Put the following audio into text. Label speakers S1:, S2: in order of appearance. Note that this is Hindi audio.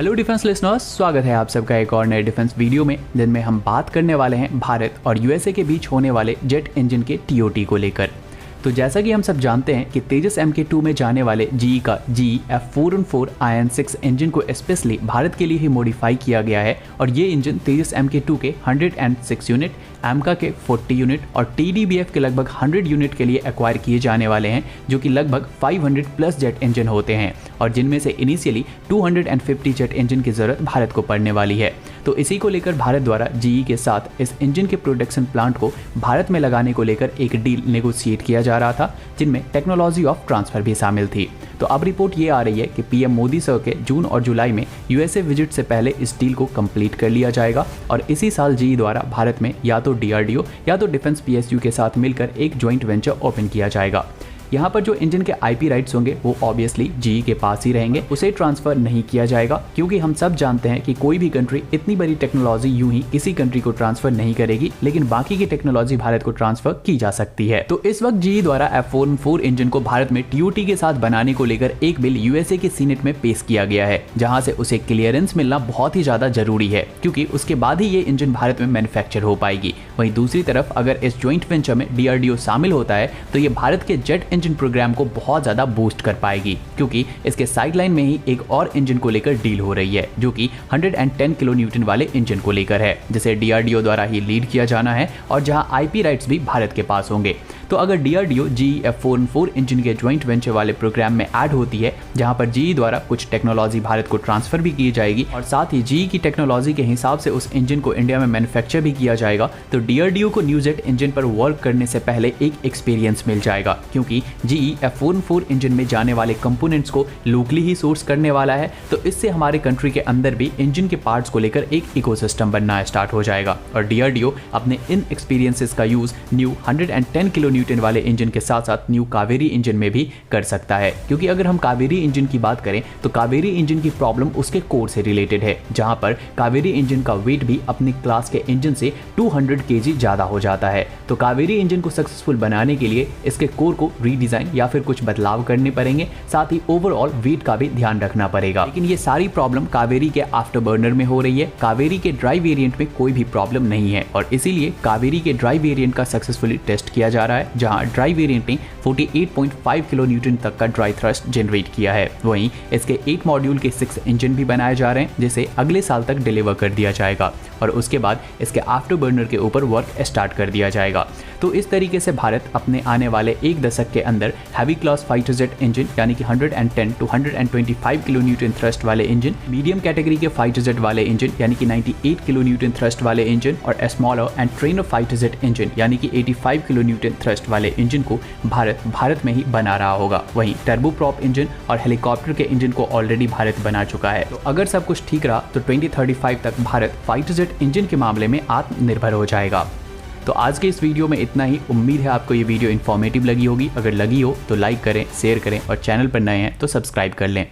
S1: हेलो डिफेंस लिसनर्स, स्वागत है आप सबका एक और नए डिफेंस वीडियो में, जिनमें हम बात करने वाले हैं भारत और यूएसए के बीच होने वाले जेट इंजन के टीओटी को लेकर। तो जैसा कि हम सब जानते हैं कि तेजस MK2 में जाने वाले GE का GE F414 IN6 इंजन को स्पेशली भारत के लिए ही मॉडिफाई किया गया है और ये इंजन तेजस MK2 के 106 यूनिट, AMCA के 40 यूनिट और TDBF के लगभग 100 यूनिट के लिए एक्वायर किए जाने वाले हैं, जो कि लगभग 500 प्लस जेट इंजन होते हैं और जिनमें से इनिशियली 250 जेट इंजन की ज़रूरत भारत को पड़ने वाली है। तो इसी को लेकर भारत द्वारा GE के साथ इस इंजन के प्रोडक्शन प्लांट को भारत में लगाने को लेकर एक डील नेगोशिएट किया जा रहा था, जिनमें टेक्नोलॉजी ऑफ ट्रांसफर भी शामिल थी। तो अब रिपोर्ट ये आ रही है कि PM मोदी सर के जून और जुलाई में यूएसए विजिट से पहले इस डील को कंप्लीट कर लिया जाएगा और इसी साल GE द्वारा भारत में या तो DRDO या तो डिफेंस PSU के साथ मिलकर एक ज्वाइंट वेंचर ओपन किया जाएगा। यहाँ पर जो इंजन के IP राइट्स होंगे वो ऑब्वियसली GE के पास ही रहेंगे, उसे ट्रांसफर नहीं किया जाएगा, क्योंकि हम सब जानते हैं कि कोई भी कंट्री इतनी बड़ी टेक्नोलॉजी यूं ही किसी कंट्री को ट्रांसफर नहीं करेगी, लेकिन बाकी की टेक्नोलॉजी भारत को ट्रांसफर की जा सकती है। तो इस वक्त GE द्वारा F414 इंजन को भारत में TOT के साथ बनाने को लेकर एक बिल यूएसए के सीनेट में पेश किया गया है, जहाँ से उसे क्लियरेंस मिलना बहुत ही ज्यादा जरूरी है, क्योंकि उसके बाद ही ये इंजन भारत में मैन्युफैक्चर हो पाएगी। वहीं दूसरी तरफ अगर इस ज्वाइंट वेंचर में DRDO शामिल होता है तो ये भारत के जेट इंजन प्रोग्राम को बहुत ज्यादा बूस्ट कर पाएगी, क्योंकि इसके साइडलाइन में ही एक और इंजन को लेकर डील हो रही है, जो कि 110 किलो न्यूटन वाले इंजन को लेकर है, जिसे DRDO द्वारा ही लीड किया जाना है और जहां IP राइट्स भी भारत के पास होंगे। तो अगर DRDO GE F414 इंजन के ज्वाइंट वेंचर वाले प्रोग्राम में ऐड होती है, जहां पर GE द्वारा कुछ टेक्नोलॉजी भारत को ट्रांसफर भी की जाएगी और साथ ही GE की टेक्नोलॉजी के हिसाब से उस इंजन को इंडिया में मैन्युफैक्चर भी किया जाएगा, तो DRDO को न्यू जेट इंजन पर वर्क करने से पहले एक एक्सपीरियंस मिल जाएगा, क्योंकि GE F414 इंजन में जाने वाले कंपोनेंट्स को लोकली ही सोर्स करने वाला है। तो इससे हमारे कंट्री के अंदर भी इंजन के पार्ट्स को लेकर एक इकोसिस्टम बनना स्टार्ट हो जाएगा और DRDO अपने इन एक्सपीरियंसेस का यूज न्यू 110 किलो न्यूटन वाले इंजन के साथ साथ न्यू कावेरी इंजन में भी कर सकता है, क्योंकि अगर हम कावेरी इंजन की बात करें तो कावेरी इंजन की प्रॉब्लम उसके कोर से रिलेटेड है, जहां पर कावेरी इंजन का वेट भी अपनी क्लास के इंजन से 200 kg ज्यादा हो जाता है। तो कावेरी इंजन को सक्सेसफुल बनाने के लिए इसके कोर को रीडिजाइन या फिर कुछ बदलाव करने पड़ेंगे, साथ ही ओवरऑल वेट का भी ध्यान रखना पड़ेगा। लेकिन ये सारी प्रॉब्लम कावेरी के आफ्टर बर्नर में हो रही है, कावेरी के ड्राई वेरिएंट में कोई भी प्रॉब्लम नहीं है और इसीलिए कावेरी के ड्राई वेरिएंट का सक्सेसफुली टेस्ट किया जा रहा है, जहां ड्राई वेरिएंट ने 48.5 किलो न्यूटन तक का ड्राई थ्रस्ट जनरेट किया है। वहीं इसके 8 मॉड्यूल के 6 इंजन भी बनाए जा रहे हैं, जिसे अगले साल तक डिलीवर कर दिया जाएगा और उसके बाद इसके आफ्टर बर्नर के ऊपर वर्क स्टार्ट कर दिया जाएगा। तो इस तरीके से भारत अपने आने वाले एक दशक के अंदर heavy class fighter jet engine यानी कि 110 टू 125 किलो न्यूटन थ्रस्ट वाले इंजन, मीडियम कैटेगरी के फाइटर जेट वाले इंजन यानी कि 98 किलो न्यूटन थ्रस्ट वाले इंजन और smaller and trainer fighter jet engine यानी कि 85 किलो न्यूटन थ्रस्ट वाले इंजन को भारत में ही बना रहा होगा। वहीं टर्बो प्रॉप इंजन और हेलीकॉप्टर के इंजन को ऑलरेडी भारत बना चुका है। तो अगर सब कुछ ठीक रहा तो 2035 तक भारत फाइटर जेट इंजन के मामले में आत्मनिर्भर हो जाएगा। तो आज के इस वीडियो में इतना ही। उम्मीद है आपको ये वीडियो इन्फॉर्मेटिव लगी होगी। अगर लगी हो तो लाइक करें, शेयर करें और चैनल पर नए हैं तो सब्सक्राइब कर लें।